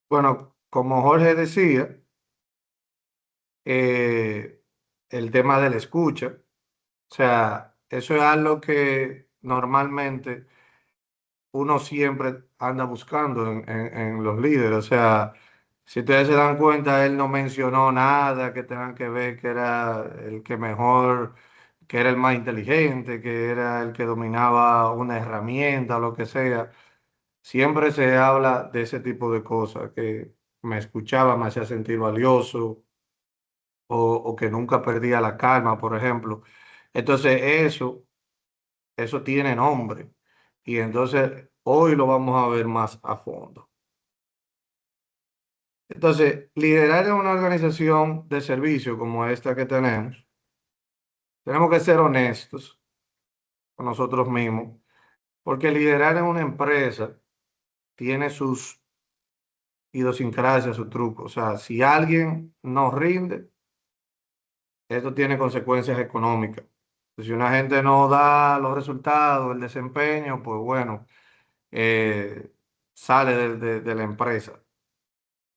Bueno, como Jorge decía, eh, el tema de la escucha, o sea, eso es algo que normalmente uno siempre anda buscando en los líderes. O sea, si ustedes se dan cuenta, él no mencionó nada que tengan que ver que era el que mejor, que era el más inteligente, que era el que dominaba una herramienta o lo que sea. Siempre se habla de ese tipo de cosas, que me escuchaba, me hacía sentir valioso o que nunca perdía la calma, por ejemplo. Entonces, eso tiene nombre. Y entonces, hoy lo vamos a ver más a fondo. Entonces, liderar en una organización de servicio como esta que tenemos que ser honestos con nosotros mismos, porque liderar en una empresa tiene sus idiosincrasias, sus trucos. O sea, si alguien no rinde, esto tiene consecuencias económicas. Si una gente no da los resultados, el desempeño, pues bueno, eh, sale de la empresa.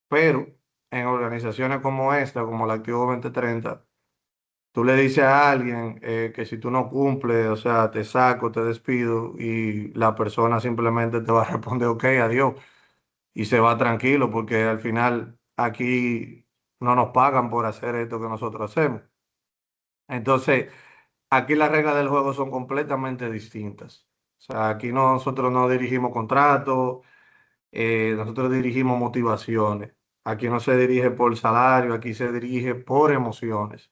Pero en organizaciones como esta, como la Activo 2030, tú le dices a alguien que si tú no cumples, o sea, te saco, te despido, y la persona simplemente te va a responder, ok, adiós, y se va tranquilo, porque al final aquí no nos pagan por hacer esto que nosotros hacemos. Entonces, aquí las reglas del juego son completamente distintas. O sea, aquí nosotros no dirigimos contratos, nosotros dirigimos motivaciones. Aquí no se dirige por salario, aquí se dirige por emociones.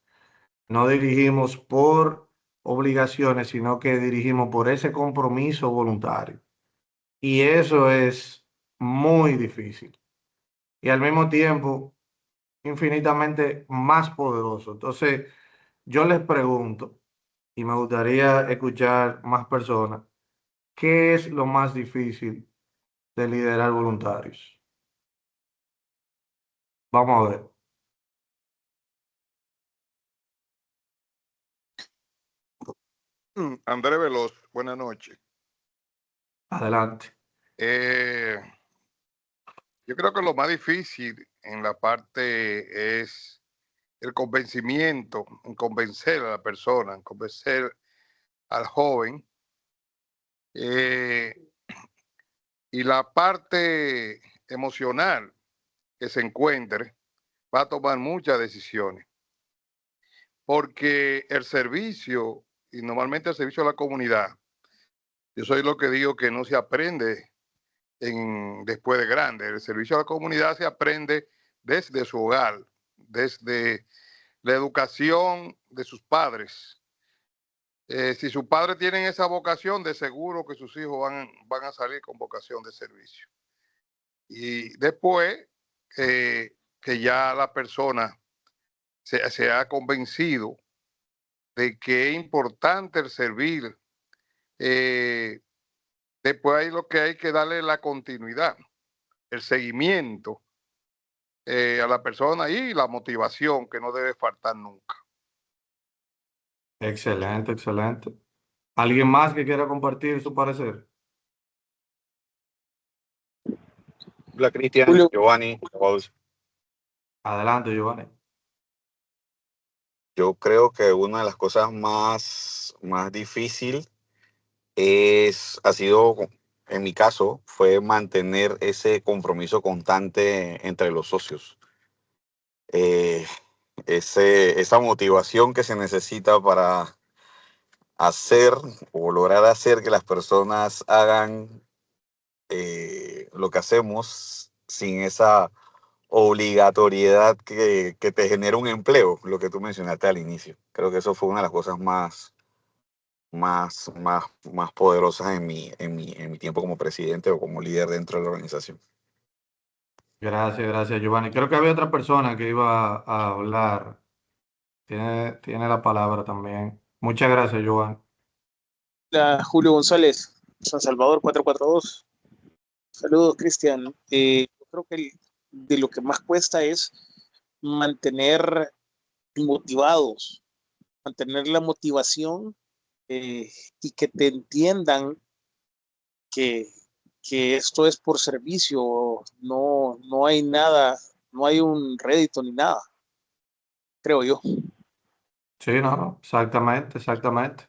No dirigimos por obligaciones, sino que dirigimos por ese compromiso voluntario. Y eso es muy difícil. Y al mismo tiempo, infinitamente más poderoso. Entonces, yo les pregunto, y me gustaría escuchar más personas, ¿qué es lo más difícil de liderar voluntarios? Vamos a ver. André Veloz, buenas noches. Adelante. Eh, yo creo que lo más difícil en la parte es el convencimiento, en convencer a la persona, en convencer al joven. eh, y la parte emocional que se encuentre va a tomar muchas decisiones, porque el servicio, y normalmente el servicio a la comunidad, yo soy lo que digo que no se aprende después de grande. El servicio a la comunidad se aprende desde su hogar, desde la educación de sus padres. Si sus padres tienen esa vocación, de seguro que sus hijos van a salir con vocación de servicio. Y después que ya la persona se ha convencido de que es importante el servir, eh, después ahí lo que hay que darle la continuidad, el seguimiento a la persona y la motivación que no debe faltar nunca. Excelente, excelente. ¿Alguien más que quiera compartir su parecer? Hola Cristian, Julio, Giovanni, Adelante, Giovanni. yo creo que una de las cosas más difícil ha sido, en mi caso, fue mantener ese compromiso constante entre los socios. Eh, esa motivación que se necesita para hacer o lograr hacer que las personas hagan lo que hacemos sin esa obligatoriedad que te genera un empleo, lo que tú mencionaste al inicio. Creo que eso fue una de las cosas más poderosas en mi tiempo como presidente o como líder dentro de la organización. Gracias, gracias, Giovanni. Creo que había otra persona que iba a hablar. Tiene la palabra también. Muchas gracias, Giovanni. Julio González, San Salvador 442. Saludos, Cristian. Yo creo que de lo que más cuesta es mantener motivados, mantener la motivación, y que te entiendan que, que esto es por servicio, no hay nada, no hay un rédito ni nada, creo yo. Sí, no, exactamente, exactamente.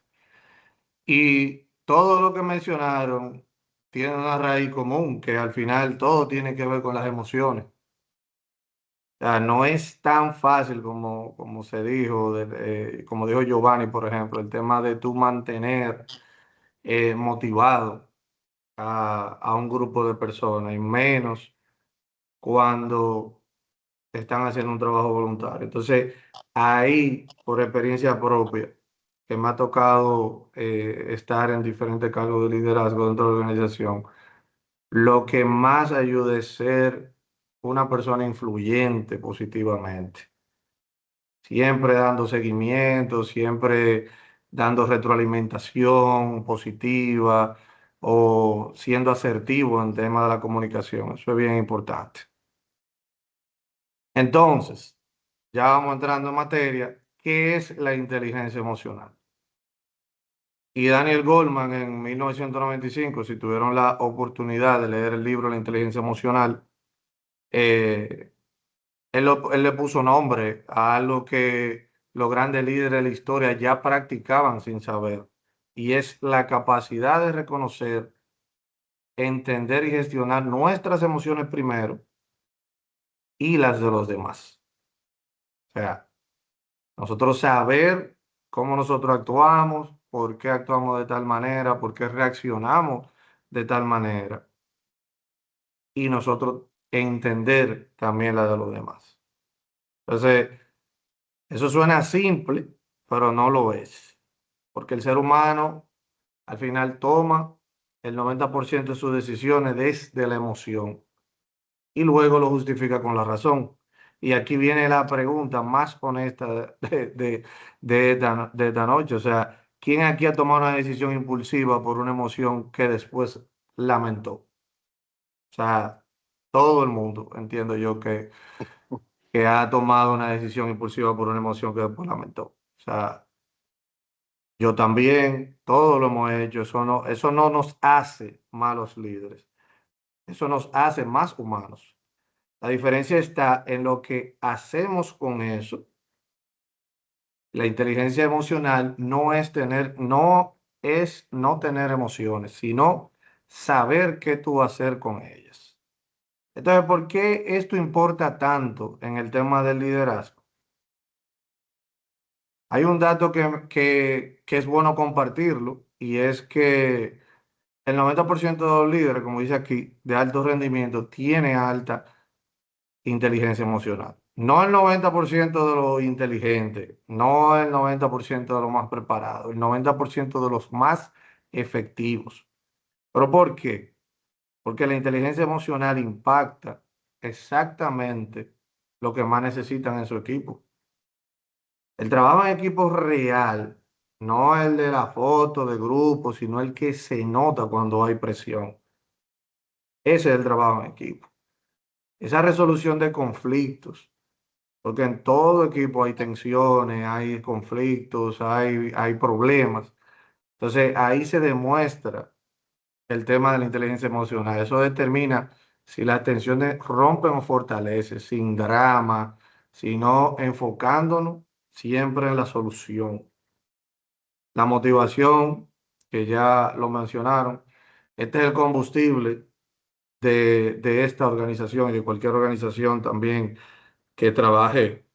Y todo lo que mencionaron tiene una raíz común, que al final todo tiene que ver con las emociones. O sea, no es tan fácil como se dijo, como dijo Giovanni, por ejemplo, el tema de tú mantener motivado a un grupo de personas, y menos cuando están haciendo un trabajo voluntario. Entonces, ahí, por experiencia propia, que me ha tocado estar en diferentes cargos de liderazgo dentro de la organización, lo que más ayuda es ser una persona influyente positivamente, siempre dando seguimiento, siempre dando retroalimentación positiva o siendo asertivo en tema de la comunicación. Eso es bien importante. Entonces, ya vamos entrando en materia. ¿Qué es la inteligencia emocional? Y Daniel Goleman en 1995, si tuvieron la oportunidad de leer el libro La inteligencia emocional, eh, él le puso nombre a algo que los grandes líderes de la historia ya practicaban sin saber, y es la capacidad de reconocer, entender y gestionar nuestras emociones primero y las de los demás. O sea, nosotros saber cómo nosotros actuamos, por qué actuamos de tal manera, por qué reaccionamos de tal manera, y nosotros entender también la de los demás. Entonces, eso suena simple, pero no lo es, porque el ser humano al final toma el 90% de sus decisiones desde la emoción y luego lo justifica con la razón. Y aquí viene la pregunta más honesta de esta noche. O sea, ¿quién aquí ha tomado una decisión impulsiva por una emoción que después lamentó? O sea, todo el mundo, entiendo yo, que ha tomado una decisión impulsiva por una emoción que después lamentó. O sea, yo también, todos lo hemos hecho. Eso no nos hace malos líderes. Eso nos hace más humanos. La diferencia está en lo que hacemos con eso. La inteligencia emocional no es no tener emociones, sino saber qué tú hacer con ellas. Entonces, ¿por qué esto importa tanto en el tema del liderazgo? Hay un dato que es bueno compartirlo, y es que el 90% de los líderes, como dice aquí, de alto rendimiento, tiene alta inteligencia emocional. No el 90% de los inteligentes, no el 90% de los más preparados, el 90% de los más efectivos. ¿Pero por qué? Porque la inteligencia emocional impacta exactamente lo que más necesitan en su equipo. El trabajo en equipo real, no el de la foto de grupo, sino el que se nota cuando hay presión. Ese es el trabajo en equipo. Esa resolución de conflictos. Porque en todo equipo hay tensiones, hay conflictos, hay problemas. Entonces ahí se demuestra el tema de la inteligencia emocional. Eso determina si las tensiones rompen o fortalecen, sin drama, sino enfocándonos siempre en la solución. La motivación, que ya lo mencionaron, este es el combustible de esta organización y de cualquier organización también que trabaje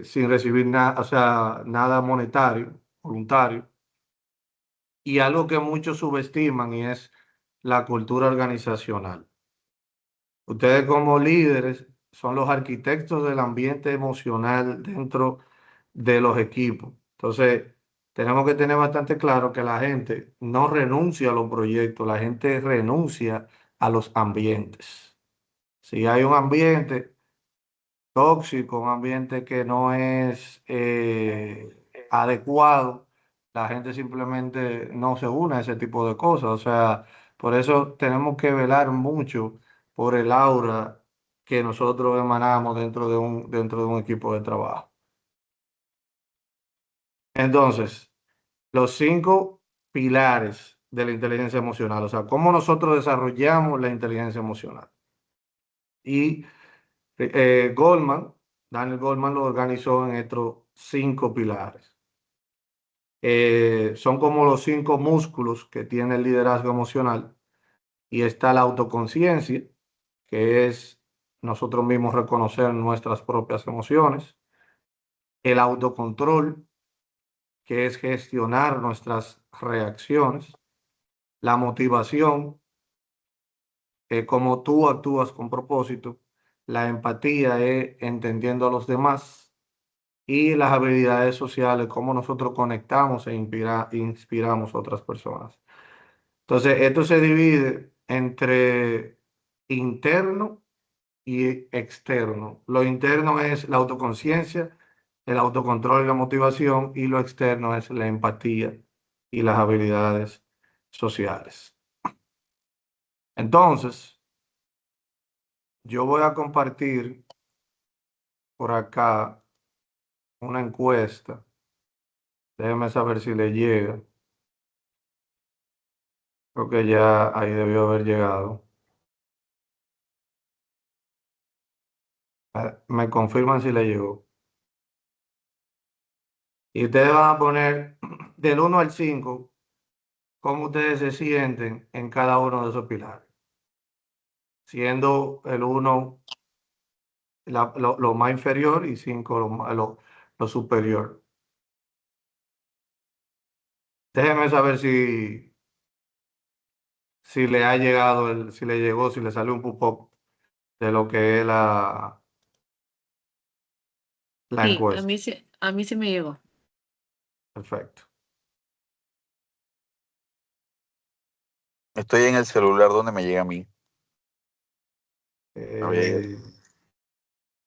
sin recibir nada, o sea, nada monetario, voluntario. Y algo que muchos subestiman, y es la cultura organizacional. Ustedes como líderes son los arquitectos del ambiente emocional dentro de los equipos. Entonces, tenemos que tener bastante claro que la gente no renuncia a los proyectos, la gente renuncia a los ambientes. Si hay un ambiente tóxico, un ambiente que no es adecuado, la gente simplemente no se une a ese tipo de cosas. O sea, por eso tenemos que velar mucho por el aura que nosotros emanamos dentro de un equipo de trabajo. Entonces, los 5 pilares de la inteligencia emocional, o sea, cómo nosotros desarrollamos la inteligencia emocional. Y Daniel Goleman lo organizó en estos 5 pilares. Son como los 5 músculos que tiene el liderazgo emocional, y está la autoconciencia, que es nosotros mismos reconocer nuestras propias emociones, el autocontrol, que es gestionar nuestras reacciones, la motivación, cómo tú actúas con propósito, la empatía es entendiendo a los demás, y las habilidades sociales, cómo nosotros conectamos e inspiramos a otras personas. Entonces, esto se divide entre interno y externo. Lo interno es la autoconciencia, el autocontrol y la motivación, y lo externo es la empatía y las habilidades sociales. Entonces, yo voy a compartir por acá una encuesta. Déjeme saber si le llega. Creo que ya ahí debió haber llegado. Me confirman si le llegó. Y ustedes van a poner del 1 al 5 cómo ustedes se sienten en cada uno de esos pilares, siendo el 1 lo más inferior y 5 lo superior. Déjenme saber si le ha llegado, si le llegó, si le salió un pop-up de lo que es la Sí, encuesta. a mí sí me llegó. Perfecto. Estoy en el celular donde me llega a mí. A ver.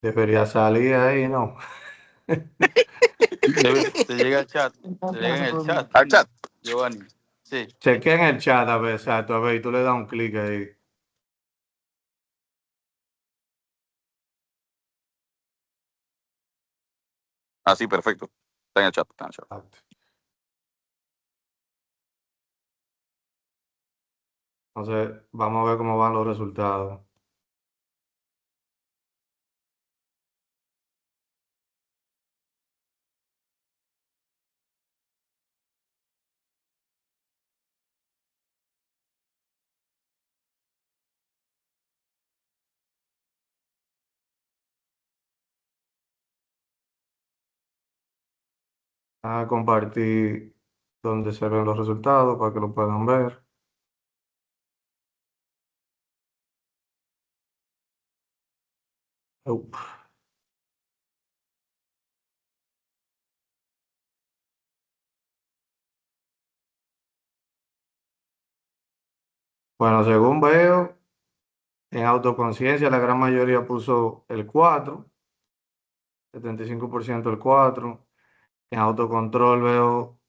Debería salir ahí, ¿no? Te llega el chat, te llega en el chat, Al chat. Giovanni. Sí. Chequea en el chat, a ver, exacto, a ver, y tú le das un clic ahí. Ah, sí, perfecto. Está en el chat. Está en el chat. Exacto. Entonces, vamos a ver cómo van los resultados. A compartir donde se ven los resultados para que lo puedan ver. Up. Bueno, según veo, en autoconciencia la gran mayoría puso el 4, 75% el 4. En autocontrol veo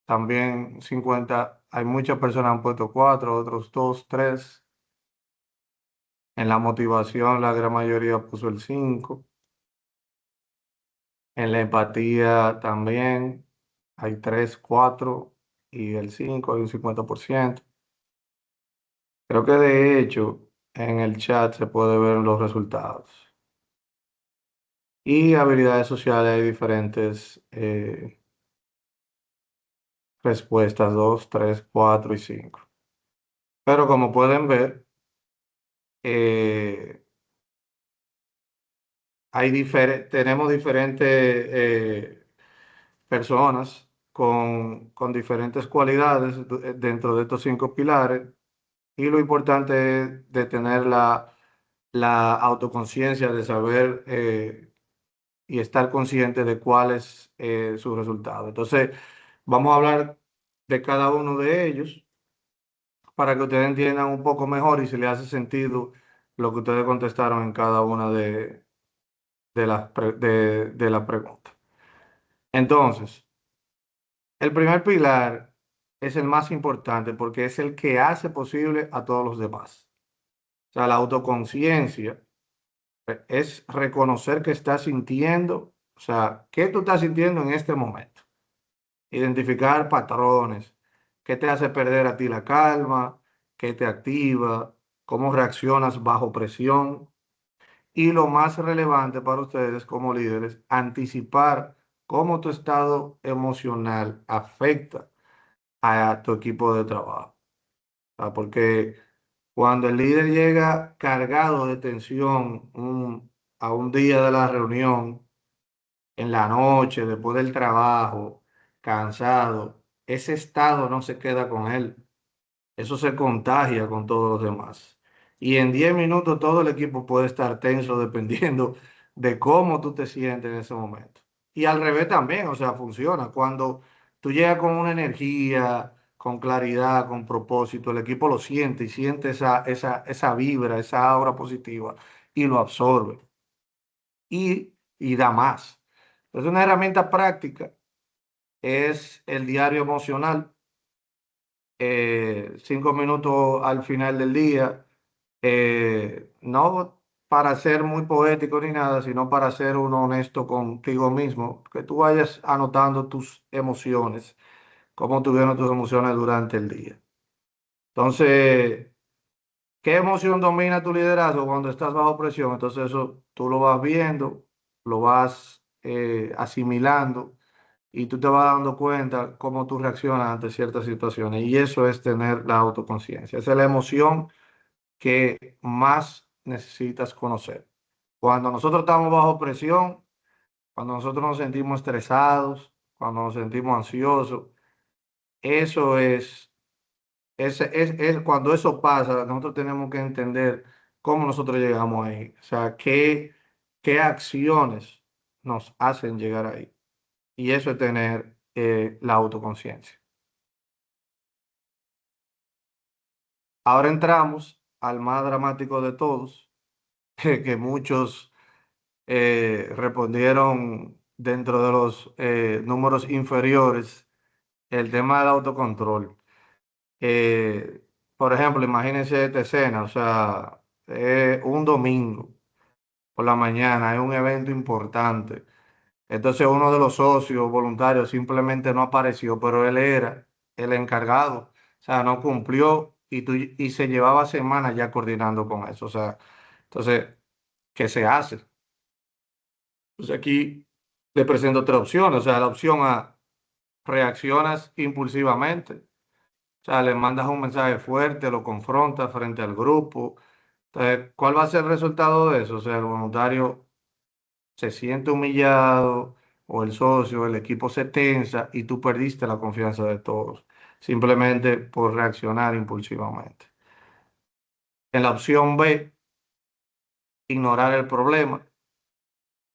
también 50, hay muchas personas han puesto 4, otros 2, 3. En la motivación la gran mayoría puso el 5. En la empatía también hay 3, 4 y el 5 hay un 50%. Creo que de hecho en el chat se puede ver los resultados. Y habilidades sociales hay diferentes respuestas, 2, 3, 4 y 5. Pero como pueden ver, eh, tenemos diferentes personas con diferentes cualidades dentro de estos 5 pilares, y lo importante es de tener la autoconciencia de saber y estar consciente de cuál es su resultado. Entonces, vamos a hablar de cada uno de ellos para que ustedes entiendan un poco mejor y si les hace sentido lo que ustedes contestaron en cada una de las preguntas. Entonces, el primer pilar es el más importante porque es el que hace posible a todos los demás. O sea, la autoconciencia es reconocer que estás sintiendo, o sea, qué tú estás sintiendo en este momento. Identificar patrones ¿Qué te hace perder a ti la calma? ¿Qué te activa? ¿Cómo reaccionas bajo presión? Y lo más relevante para ustedes como líderes, anticipar cómo tu estado emocional afecta a tu equipo de trabajo. Porque cuando el líder llega cargado de tensión a un día de la reunión, en la noche, después del trabajo, cansado, ese estado no se queda con él. Eso se contagia con todos los demás. Y en 10 minutos todo el equipo puede estar tenso dependiendo de cómo tú te sientes en ese momento. Y al revés también, o sea, funciona. Cuando tú llegas con una energía, con claridad, con propósito, el equipo lo siente y siente esa vibra, esa aura positiva y lo absorbe y da más. Entonces, una herramienta práctica es el diario emocional, 5 minutos al final del día, no para ser muy poético ni nada, sino para ser uno honesto contigo mismo, que tú vayas anotando tus emociones, cómo tuvieron tus emociones durante el día. Entonces, ¿qué emoción domina tu liderazgo cuando estás bajo presión? Entonces eso tú lo vas viendo, lo vas asimilando y tú te vas dando cuenta cómo tú reaccionas ante ciertas situaciones. Y eso es tener la autoconciencia. Esa es la emoción que más necesitas conocer. Cuando nosotros estamos bajo presión, cuando nosotros nos sentimos estresados, cuando nos sentimos ansiosos, eso es cuando eso pasa, nosotros tenemos que entender cómo nosotros llegamos ahí. O sea, qué acciones nos hacen llegar ahí. Y eso es tener la autoconciencia. Ahora entramos al más dramático de todos, que muchos respondieron dentro de los números inferiores, el tema del autocontrol. Eh, por ejemplo, imagínense esta escena, o sea, un domingo por la mañana, es un evento importante. Entonces uno de los socios voluntarios simplemente no apareció, pero él era el encargado, o sea, no cumplió y se llevaba semanas ya coordinando con eso, o sea, entonces, ¿qué se hace? Pues aquí le presento tres opciones, o sea, la opción A, reaccionas impulsivamente, o sea, le mandas un mensaje fuerte, lo confrontas frente al grupo. Entonces, ¿cuál va a ser el resultado de eso? O sea, el voluntario se siente humillado o el socio, el equipo se tensa y tú perdiste la confianza de todos, simplemente por reaccionar impulsivamente. En la opción B, ignorar el problema,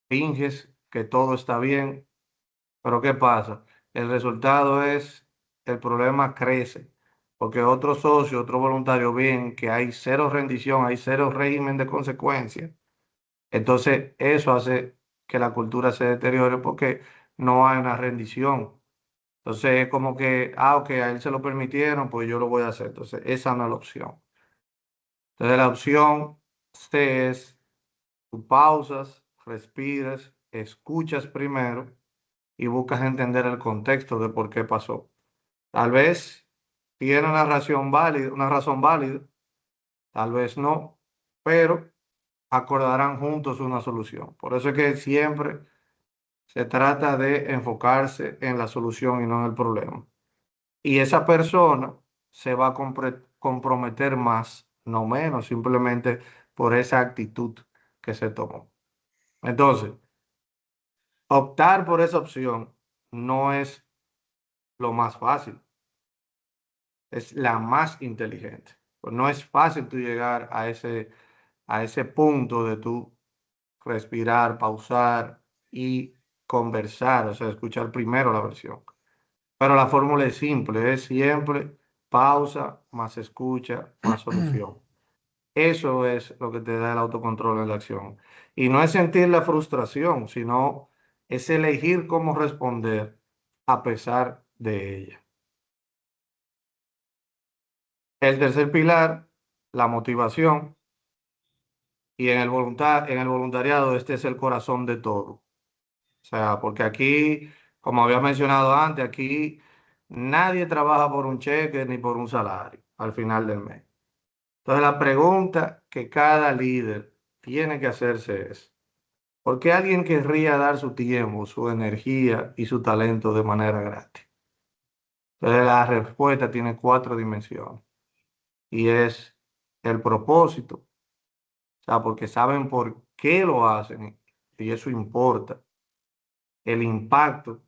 finges que todo está bien, pero ¿qué pasa? El resultado es, el problema crece, porque otros socios, otros voluntarios ven que hay cero rendición, hay cero régimen de consecuencias. Entonces, eso hace que la cultura se deteriore porque no hay una rendición. Entonces, es como que, ok, a él se lo permitieron, pues yo lo voy a hacer. Entonces, esa no es la opción. Entonces, la opción C es, tú pausas, respiras, escuchas primero y buscas entender el contexto de por qué pasó. Tal vez tiene una razón válida, tal vez no, pero acordarán juntos una solución. Por eso es que siempre se trata de enfocarse en la solución y no en el problema. Y esa persona se va a comprometer más, no menos, simplemente por esa actitud que se tomó. Entonces, optar por esa opción no es lo más fácil, es la más inteligente. Pues no es fácil tú llegar a ese punto de tú respirar, pausar y conversar, o sea, escuchar primero la versión. Pero la fórmula es simple, es siempre pausa, más escucha, más solución. Eso es lo que te da el autocontrol en la acción. Y no es sentir la frustración, sino es elegir cómo responder a pesar de ella. El tercer pilar, la motivación. Y en el voluntariado este es el corazón de todo. O sea, porque aquí, como había mencionado antes, aquí nadie trabaja por un cheque ni por un salario al final del mes. Entonces la pregunta que cada líder tiene que hacerse es, ¿por qué alguien querría dar su tiempo, su energía y su talento de manera gratis? Entonces la respuesta tiene 4 dimensiones y es el propósito, o sea, porque saben por qué lo hacen y eso importa. El impacto,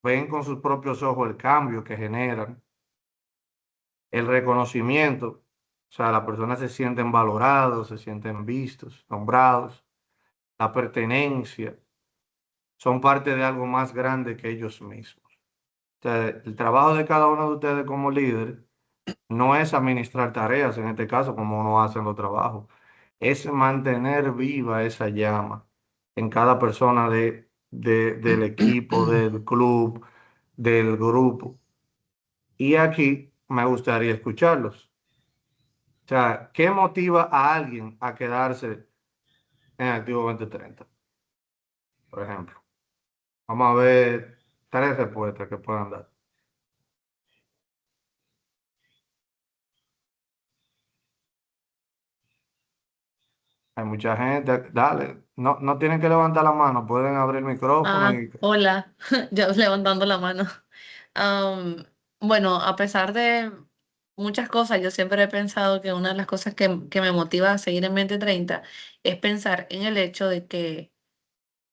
ven con sus propios ojos el cambio que generan. El reconocimiento, o sea, las personas se sienten valorados, se sienten vistos, nombrados. La pertenencia, son parte de algo más grande que ellos mismos. O sea, el trabajo de cada uno de ustedes como líder no es administrar tareas, en este caso, como uno hace en los trabajos, es mantener viva esa llama en cada persona del equipo, del club, del grupo. Y aquí me gustaría escucharlos. O sea, ¿qué motiva a alguien a quedarse en Activo 2030? Por ejemplo, vamos a ver 3 respuestas que puedan dar. Hay mucha gente, dale, no tienen que levantar la mano, pueden abrir el micrófono Ah, y hola, ya levantando la mano. Am, bueno, a pesar de muchas cosas, yo siempre he pensado que una de las cosas que me motiva a seguir en 2030 es pensar en el hecho de que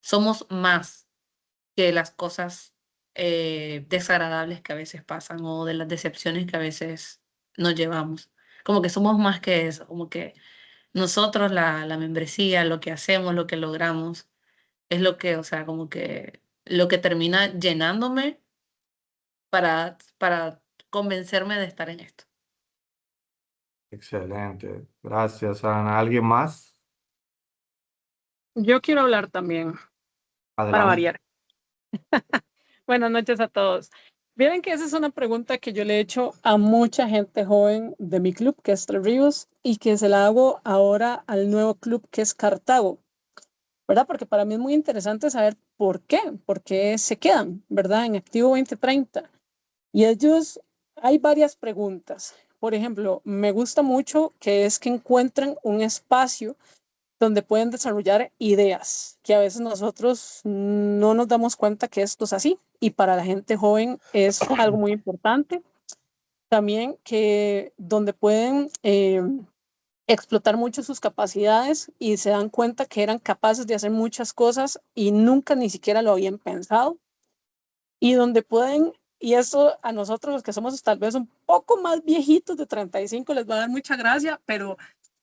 somos más que las cosas desagradables que a veces pasan o de las decepciones que a veces nos llevamos. Como que somos más que eso, como que nosotros, la membresía, lo que hacemos, lo que logramos es lo que, o sea, como que lo que termina llenándome para convencerme de estar en esto. excelente. Gracias, Ana. ¿Alguien más? Yo quiero hablar también, para Adelante. variar. Buenas noches a todos. Miren que esa es una pregunta que yo le he hecho a mucha gente joven de mi club, que es Tres Ríos, y que se la hago ahora al nuevo club, que es Cartago, ¿verdad? Porque para mí es muy interesante saber por qué se quedan, ¿verdad? En Activo 2030. Y ellos, hay varias preguntas. Por ejemplo, me gusta mucho que es que encuentran un espacio donde pueden desarrollar ideas, que a veces nosotros no nos damos cuenta que esto es así y para la gente joven es algo muy importante. También que donde pueden explotar mucho sus capacidades y se dan cuenta que eran capaces de hacer muchas cosas y nunca ni siquiera lo habían pensado. Y donde pueden, y eso a nosotros los que somos tal vez un poco más viejitos de 35 les va a dar mucha gracia, pero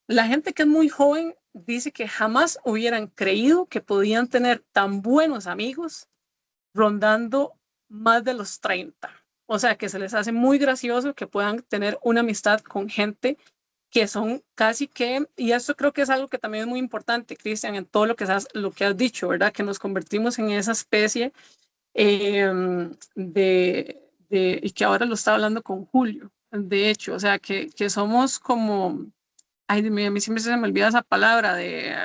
la gente que es muy joven dice que jamás hubieran creído que podían tener tan buenos amigos rondando más de los 30. O sea, que se les hace muy gracioso que puedan tener una amistad con gente que son casi que, y esto creo que es algo que también es muy importante, Cristian, en todo lo que has dicho, ¿verdad? Que nos convertimos en esa especie y que ahora lo está hablando con Julio, de hecho, o sea, que somos como, ay, Dios mío, a mí siempre se me olvida esa palabra de,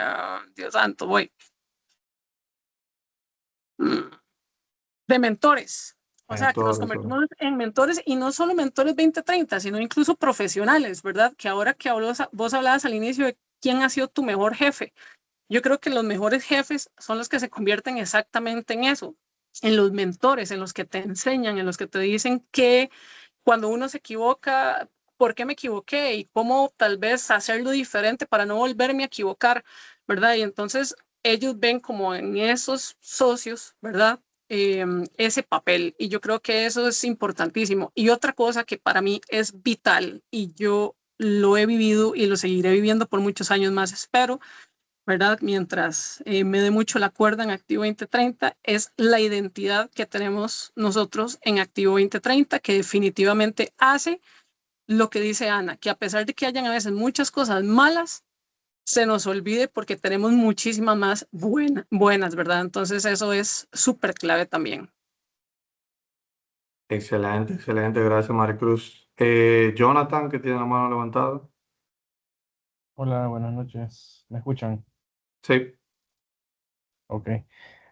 Dios santo, voy, de mentores. O sea, que nos Mentores, convertimos en mentores y no solo mentores 2030, sino incluso profesionales, ¿verdad? Que ahora que vos hablabas al inicio de quién ha sido tu mejor jefe, yo creo que los mejores jefes son los que se convierten exactamente en eso, en los mentores, en los que te enseñan, en los que te dicen que cuando uno se equivoca, por qué me equivoqué y cómo tal vez hacerlo diferente para no volverme a equivocar, ¿verdad? Y entonces ellos ven como en esos socios, ¿verdad? Ese papel y yo creo que eso es importantísimo. Y otra cosa que para mí es vital y yo lo he vivido y lo seguiré viviendo por muchos años más, espero, ¿verdad? Mientras me dé mucho la cuerda en Activo 2030, es la identidad que tenemos nosotros en Activo 2030, que definitivamente hace lo que dice Ana, que a pesar de que hayan a veces muchas cosas malas, se nos olvide porque tenemos muchísimas más buenas, ¿verdad? Entonces eso es súper clave también. excelente, excelente, gracias Maricruz. Jonathan, que tiene la mano levantada. Hola, buenas noches. ¿Me escuchan? Sí, Ok.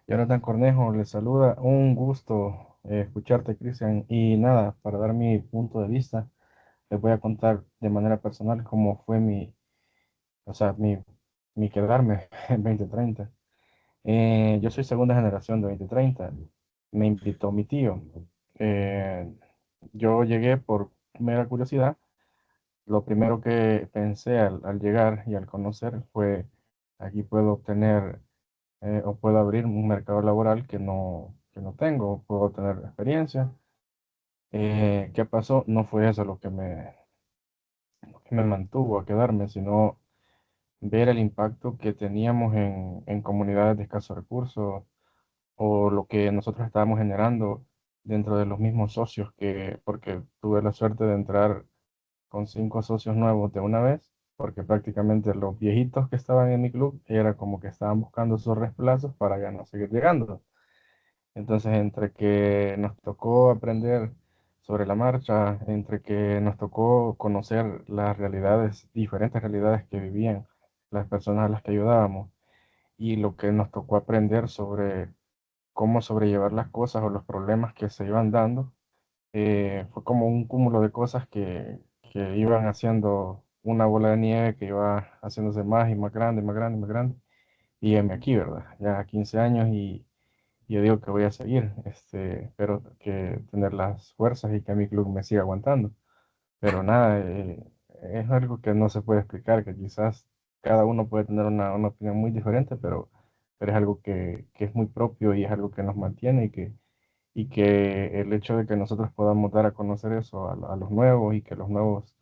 Jonathan Cornejo les saluda. Un gusto escucharte, Cristian. Y nada, para dar mi punto de vista, les voy a contar de manera personal cómo fue o sea, mi quedarme en 2030. Yo soy segunda generación de 2030. Me invitó mi tío. Eh, yo llegué por mera curiosidad. Lo primero que pensé al llegar y al conocer fue, aquí puedo obtener o puedo abrir un mercado laboral que no tengo, puedo tener experiencia. ¿Qué pasó? No fue eso lo que me mantuvo a quedarme, sino ver el impacto que teníamos en comunidades de escasos recursos o lo que nosotros estábamos generando dentro de los mismos socios, porque tuve la suerte de entrar con 5 socios nuevos de una vez, porque prácticamente los viejitos que estaban en mi club era como que estaban buscando sus reemplazos para ya no seguir llegando. Entonces, entre que nos tocó aprender sobre la marcha, entre que nos tocó conocer las realidades, diferentes realidades que vivían las personas a las que ayudábamos, y lo que nos tocó aprender sobre cómo sobrellevar las cosas o los problemas que se iban dando, fue como un cúmulo de cosas que iban haciendo una bola de nieve que iba haciéndose más y más grande, más grande, más grande. Y heme aquí, ¿verdad? Ya 15 años y yo digo que voy a seguir, espero que tener las fuerzas y que mi club me siga aguantando. Pero nada, es algo que no se puede explicar, que quizás cada uno puede tener una opinión muy diferente, pero es algo que es muy propio y es algo que nos mantiene y que el hecho de que nosotros podamos dar a conocer eso a los nuevos y que los nuevos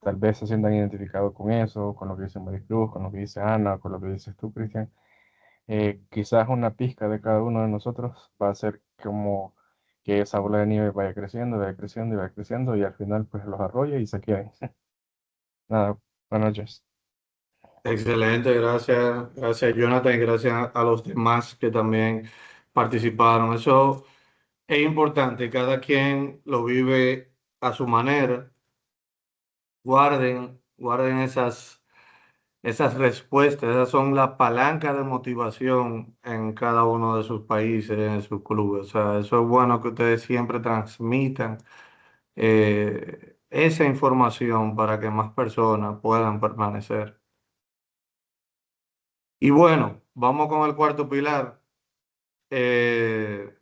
tal vez se sientan identificados con eso, con lo que dice Maricruz, con lo que dice Ana, con lo que dices tú, Cristian, quizás una pizca de cada uno de nosotros va a hacer como que esa bola de nieve vaya creciendo, vaya creciendo y vaya creciendo y al final pues los arrolla y se queden. Nada, buenas noches. Excelente, gracias, gracias Jonathan y gracias a los demás que también participaron. Eso es importante, cada quien lo vive a su manera. Guarden esas respuestas, esas son las palancas de motivación en cada uno de sus países, en sus clubes. O sea, eso es bueno que ustedes siempre transmitan esa información para que más personas puedan permanecer. Y bueno, vamos con el cuarto pilar, que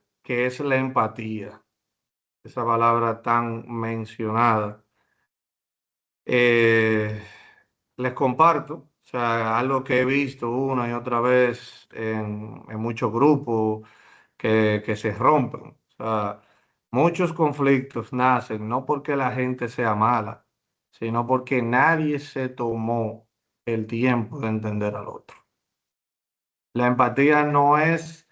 es la empatía, esa palabra tan mencionada. Eh, Les comparto, o sea, algo que he visto una y otra vez en muchos grupos que se rompen. O sea, muchos conflictos nacen no porque la gente sea mala, sino porque nadie se tomó el tiempo de entender al otro. La empatía no es,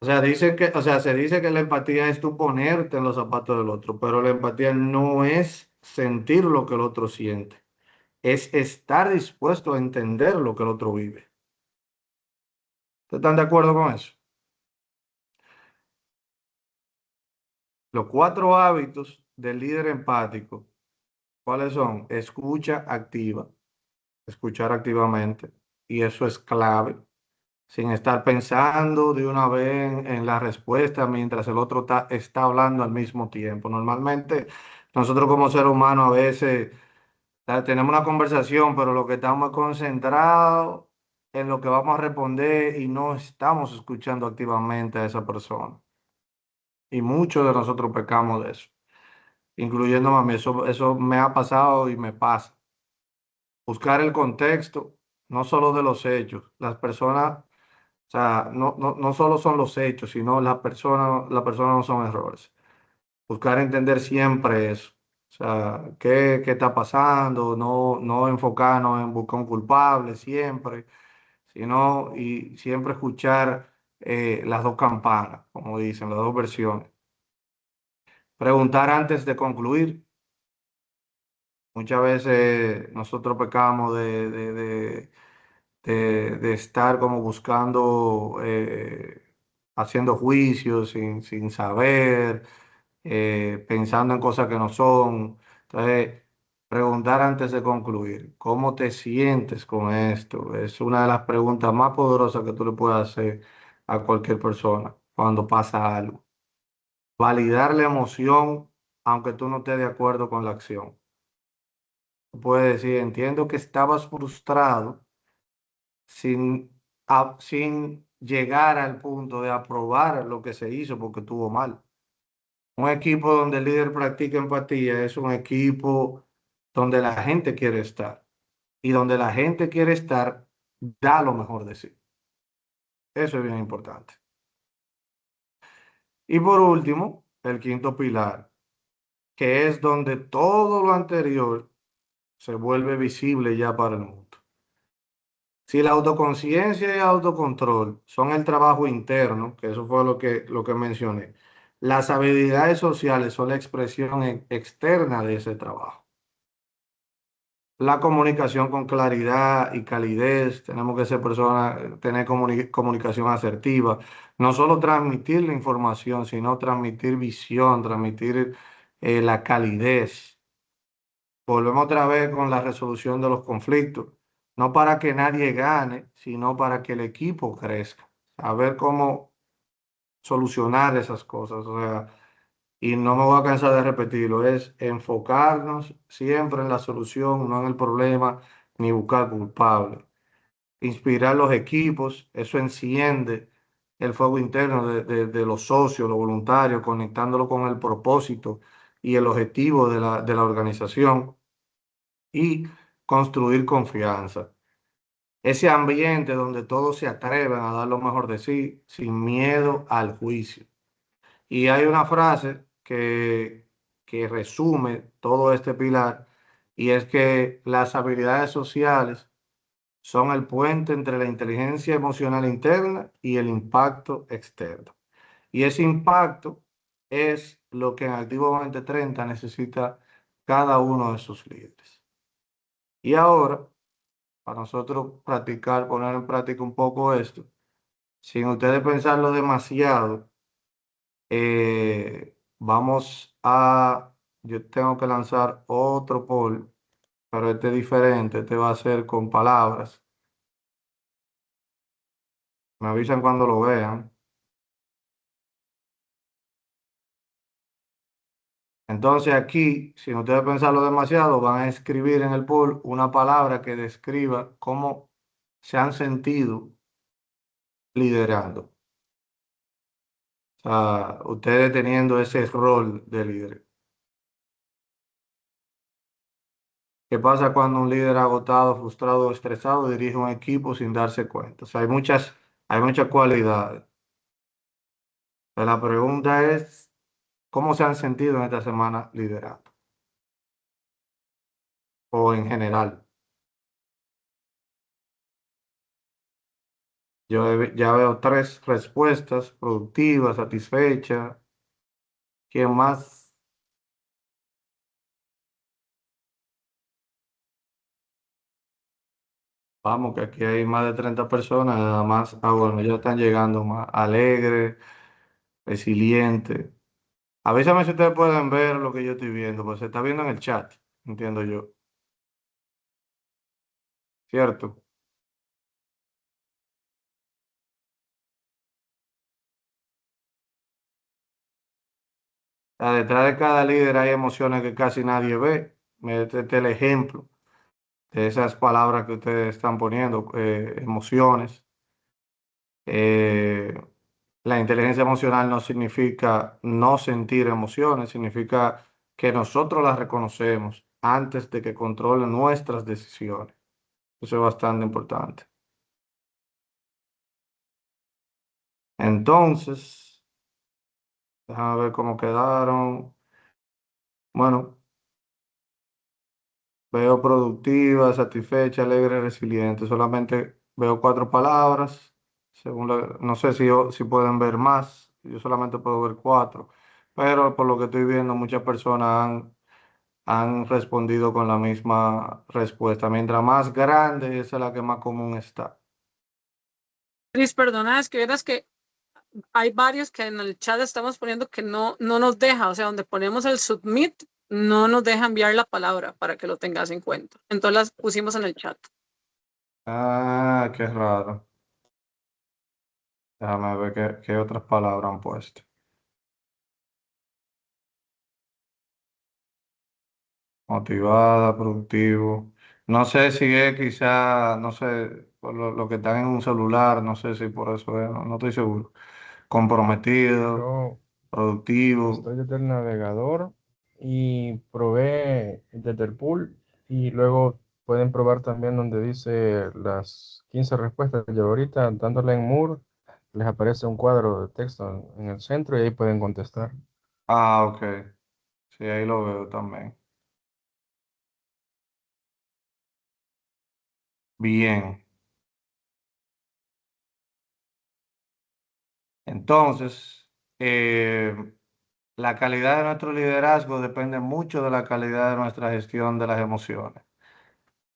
o sea, se dice que la empatía es tú ponerte en los zapatos del otro, pero la empatía no es sentir lo que el otro siente, es estar dispuesto a entender lo que el otro vive. ¿Ustedes están de acuerdo con eso? Los 4 hábitos del líder empático, ¿cuáles son? Escucha activa, escuchar activamente, y eso es clave, sin estar pensando de una vez en la respuesta mientras el otro está hablando al mismo tiempo. Normalmente nosotros como seres humanos a veces tenemos una conversación, pero lo que estamos es concentrados en lo que vamos a responder y no estamos escuchando activamente a esa persona. Y muchos de nosotros pecamos de eso, incluyéndome a mí. Eso me ha pasado y me pasa. Buscar el contexto, no solo de los hechos. Las personas, o sea, no solo son los hechos, sino las personas no son errores. Buscar entender siempre eso. O sea, qué está pasando, no enfocarnos en buscar un culpable siempre, sino y siempre escuchar las dos campanas, como dicen, las dos versiones. Preguntar antes de concluir. Muchas veces nosotros pecamos de estar como buscando, haciendo juicios sin saber, pensando en cosas que no son. Entonces, preguntar antes de concluir, ¿cómo te sientes con esto? Es una de las preguntas más poderosas que tú le puedes hacer a cualquier persona cuando pasa algo. validar la emoción, aunque tú no estés de acuerdo con la acción. Tú puedes decir, entiendo que estabas frustrado sin, sin llegar al punto de aprobar lo que se hizo porque estuvo mal. Un equipo donde el líder practica empatía es un equipo donde la gente quiere estar y donde la gente quiere estar, da lo mejor de sí. Eso es bien importante. Y por último, el quinto pilar, que es donde todo lo anterior se vuelve visible ya para el mundo. Si la autoconciencia y el autocontrol son el trabajo interno, que eso fue lo que mencioné, las habilidades sociales son la expresión externa de ese trabajo. La comunicación con claridad y calidez, tenemos que ser personas, tener comunicación asertiva, no solo transmitir la información, sino transmitir visión, transmitir la calidez. Volvemos otra vez con la resolución de los conflictos, no para que nadie gane, sino para que el equipo crezca, saber cómo solucionar esas cosas. O sea, y no me voy a cansar de repetirlo, es enfocarnos siempre en la solución, no en el problema, ni buscar culpables. Inspirar los equipos, eso enciende el fuego interno de los socios, los voluntarios, conectándolo con el propósito y el objetivo de la organización y construir confianza. Ese ambiente donde todos se atreven a dar lo mejor de sí sin miedo al juicio. Y hay una frase que resume todo este pilar y es que las habilidades sociales son el puente entre la inteligencia emocional interna y el impacto externo. Y ese impacto es lo que en Activo 2030 necesita cada uno de sus líderes. Y ahora, para nosotros practicar, poner en práctica un poco esto, sin ustedes pensarlo demasiado, yo tengo que lanzar otro poll, pero este es diferente, este va a ser con palabras. Me avisan cuando lo vean. Entonces aquí, sin ustedes pensarlo demasiado, van a escribir en el poll una palabra que describa cómo se han sentido liderando. O sea, ustedes teniendo ese rol de líder. ¿Qué pasa cuando un líder agotado, frustrado o estresado dirige un equipo sin darse cuenta? O sea, hay muchas cualidades. Pero la pregunta es, ¿cómo se han sentido en esta semana liderando? O en general. Ya veo tres respuestas, productiva, satisfecha. ¿Quién más? Vamos, que aquí hay más de 30 personas, nada más. Ah, bueno, ya están llegando más alegre, resiliente. Avísame si ustedes pueden ver lo que yo estoy viendo, pues se está viendo en el chat, entiendo yo, ¿cierto? Detrás de cada líder hay emociones que casi nadie ve. Este es el ejemplo de esas palabras que ustedes están poniendo, emociones. Eh, la inteligencia emocional no significa no sentir emociones, significa que nosotros las reconocemos antes de que controlen nuestras decisiones. Eso es bastante importante. Entonces, déjame ver cómo quedaron. Bueno, veo productiva, satisfecha, alegre, resiliente. Solamente veo cuatro palabras. No sé si pueden ver más. Yo solamente puedo ver cuatro. Pero por lo que estoy viendo, muchas personas han respondido con la misma respuesta. Mientras más grande, esa es la que más común está. Cris, perdona, es que vieras que hay varios que en el chat estamos poniendo que no nos deja, o sea, donde ponemos el submit, no nos deja enviar la palabra para que lo tengas en cuenta. Entonces las pusimos en el chat. Ah, qué raro. Déjame ver qué otras palabras han puesto. motivada, productivo. No sé si es quizá, no sé, por lo que están en un celular, no sé si por eso es, no estoy seguro. Comprometido, Yo productivo. estoy desde el navegador y probé desde el pool y luego pueden probar también donde dice las 15 respuestas. Y ahorita dándole en Moore les aparece un cuadro de texto en el centro y ahí pueden contestar. Ah, ok. Sí, ahí lo veo también. Bien. Entonces, la calidad de nuestro liderazgo depende mucho de la calidad de nuestra gestión de las emociones.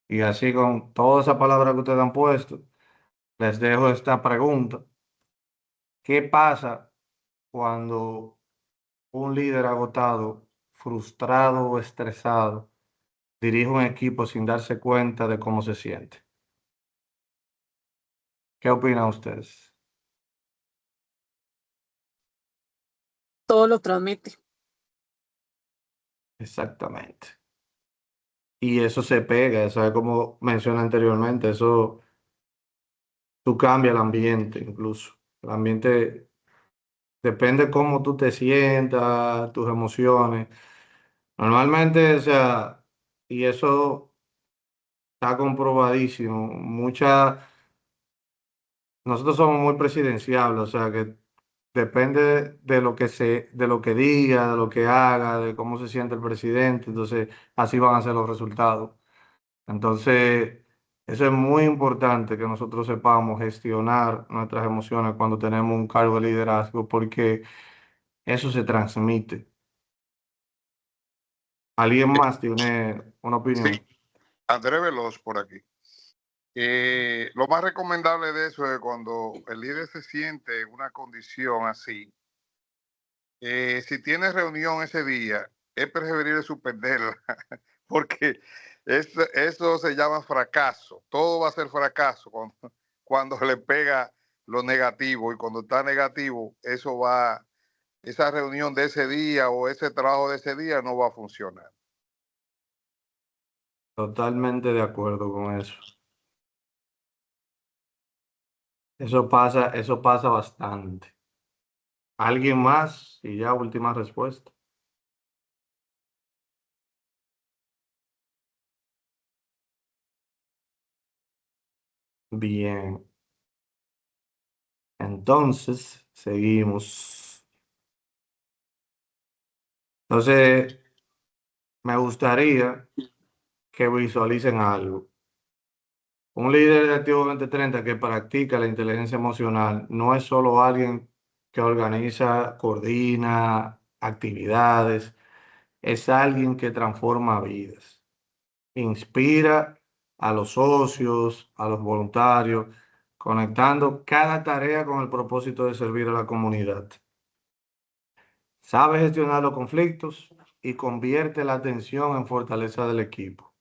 Y así con toda esa palabra que ustedes han puesto, les dejo esta pregunta. ¿Qué pasa cuando un líder agotado, frustrado o estresado dirige un equipo sin darse cuenta de cómo se siente? ¿Qué opinan ustedes? Todo lo transmite. Exactamente. Y eso se pega, eso es como mencioné anteriormente, eso tú cambias el ambiente incluso. El ambiente depende cómo tú te sientas, tus emociones. Normalmente, o sea, y eso está comprobadísimo. Nosotros somos muy presidenciables, o sea que depende de lo que diga, de lo que haga, de cómo se siente el presidente, entonces así van a ser los resultados. Entonces, eso es muy importante que nosotros sepamos gestionar nuestras emociones cuando tenemos un cargo de liderazgo, porque eso se transmite. ¿Alguien más tiene una opinión? Sí, Andrés Veloz por aquí. Lo más recomendable de eso es cuando el líder se siente en una condición así. Si tiene reunión ese día, es preferible suspenderla, porque eso se llama fracaso. Todo va a ser fracaso cuando le pega lo negativo, y cuando está negativo, esa reunión de ese día o ese trabajo de ese día no va a funcionar. Totalmente de acuerdo con eso. Eso pasa bastante. ¿Alguien más? Y ya última respuesta. Bien, entonces seguimos. Entonces, me gustaría que visualicen algo. Un líder de Activo 2030 que practica la inteligencia emocional no es solo alguien que organiza, coordina actividades, es alguien que transforma vidas, inspira a los socios, a los voluntarios, conectando cada tarea con el propósito de servir a la comunidad. Sabe gestionar los conflictos y convierte la tensión en fortaleza del equipo.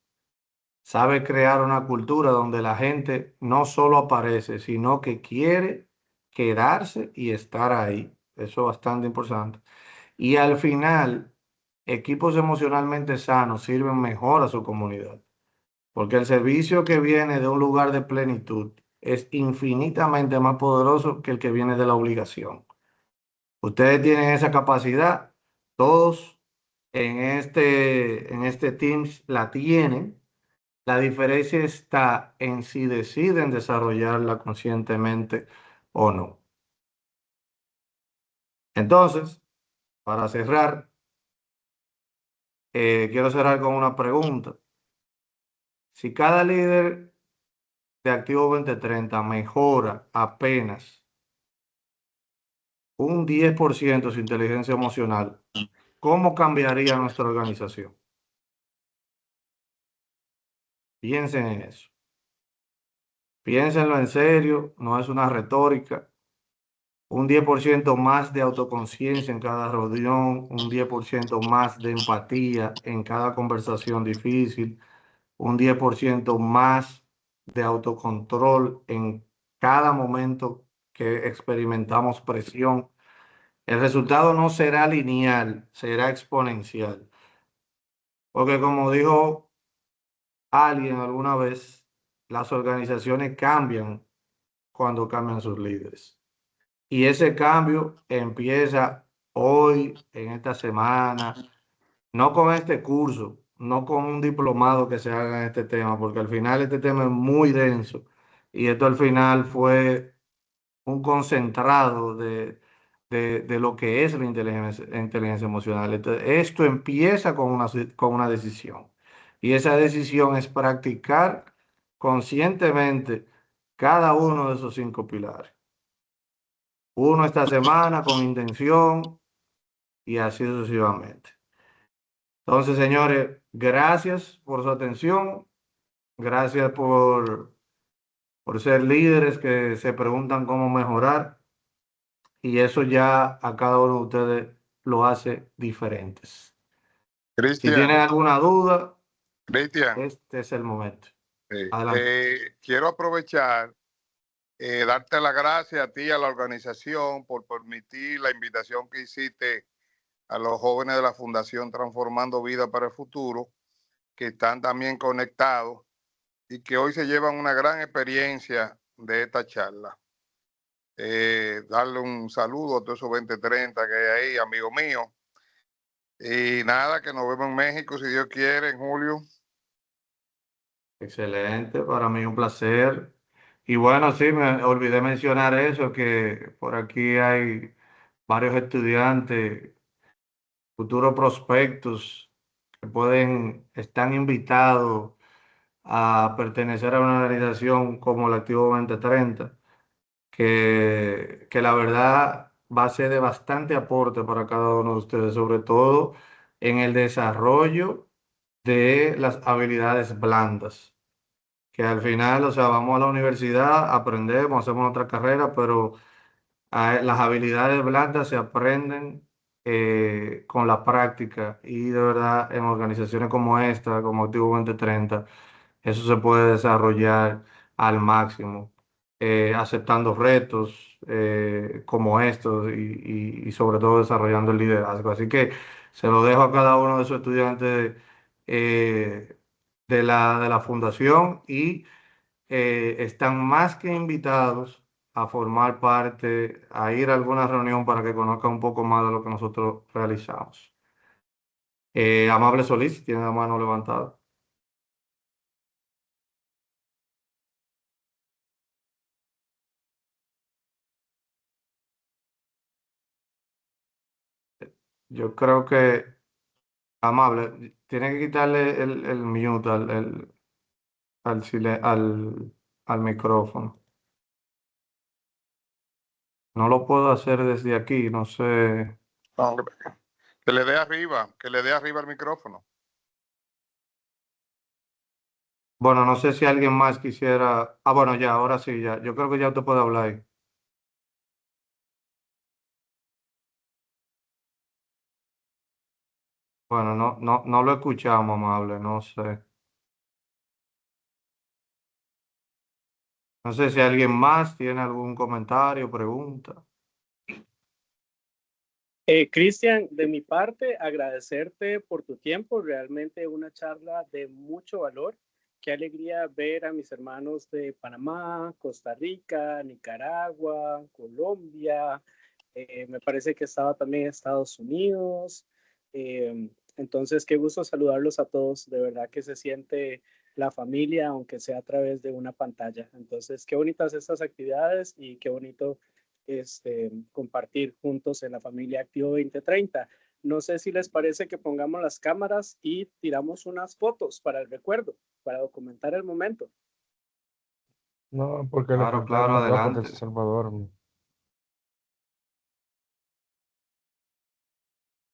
Sabe crear una cultura donde la gente no solo aparece, sino que quiere quedarse y estar ahí. Eso es bastante importante. Y al final, equipos emocionalmente sanos sirven mejor a su comunidad, porque el servicio que viene de un lugar de plenitud es infinitamente más poderoso que el que viene de la obligación. Ustedes tienen esa capacidad, todos en este Teams la tienen. La diferencia está en si deciden desarrollarla conscientemente o no. Entonces, para cerrar, quiero cerrar con una pregunta. Si cada líder de Activo 2030 mejora apenas un 10% su inteligencia emocional, ¿cómo cambiaría nuestra organización? Piensen en eso. Piénsenlo en serio, no es una retórica. Un 10% más de autoconciencia en cada reunión, un 10% más de empatía en cada conversación difícil, un 10% más de autocontrol en cada momento que experimentamos presión. El resultado no será lineal, será exponencial. Porque como dijo alguien alguna vez, las organizaciones cambian cuando cambian sus líderes. Y ese cambio empieza hoy, en esta semana, no con este curso, no con un diplomado que se haga en este tema, porque al final este tema es muy denso y esto al final fue un concentrado de lo que es la inteligencia emocional. Entonces, esto empieza con una decisión y esa decisión es practicar conscientemente cada uno de esos 5 pilares. Uno esta semana con intención y así sucesivamente. Entonces, señores, gracias por su atención, gracias por ser líderes que se preguntan cómo mejorar y eso ya a cada uno de ustedes lo hace diferentes. Si tienen Cristian, alguna duda, Cristian, este es el momento. Adelante. quiero aprovechar, darte las gracias a ti y a la organización por permitir la invitación que hiciste a los jóvenes de la Fundación Transformando Vida para el Futuro, que están también conectados y que hoy se llevan una gran experiencia de esta charla. Darle un saludo a todos esos 2030 que hay ahí, amigo mío. Y nada, que nos vemos en México, si Dios quiere, en julio. Excelente, para mí un placer. Y bueno, sí, me olvidé mencionar eso, que por aquí hay varios estudiantes, futuros prospectos, que están invitados a pertenecer a una organización como el Activo 2030, que la verdad va a ser de bastante aporte para cada uno de ustedes, sobre todo en el desarrollo de las habilidades blandas, que al final, o sea, vamos a la universidad, aprendemos, hacemos otra carrera, pero las habilidades blandas se aprenden con la práctica y de verdad en organizaciones como esta, como Activo 2030, eso se puede desarrollar al máximo, aceptando retos como estos y sobre todo desarrollando el liderazgo. Así que se lo dejo a cada uno de esos estudiantes de la fundación y están más que invitados a formar parte, a ir a alguna reunión para que conozcan un poco más de lo que nosotros realizamos. Amable Solís, tiene la mano levantada. Yo creo que, Amable, tiene que quitarle el mute al micrófono. No lo puedo hacer desde aquí, no sé. No, que le dé arriba, que le dé arriba el micrófono. Bueno, no sé si alguien más quisiera. Ah, bueno, ya, ahora sí, ya. Yo creo que ya usted puede hablar ahí. Bueno, no lo escuchamos, Amable, no sé. No sé si alguien más tiene algún comentario, pregunta. Cristian, de mi parte, agradecerte por tu tiempo, realmente una charla de mucho valor. Qué alegría ver a mis hermanos de Panamá, Costa Rica, Nicaragua, Colombia. Me parece que estaba también Estados Unidos. Entonces, qué gusto saludarlos a todos. De verdad que se siente la familia, aunque sea a través de una pantalla. Entonces, qué bonitas estas actividades y qué bonito compartir juntos en la familia Activo 2030. No sé si les parece que pongamos las cámaras y tiramos unas fotos para el recuerdo, para documentar el momento. No, porque la Claro, pantalla claro, nos va a poner adelante. Salvador.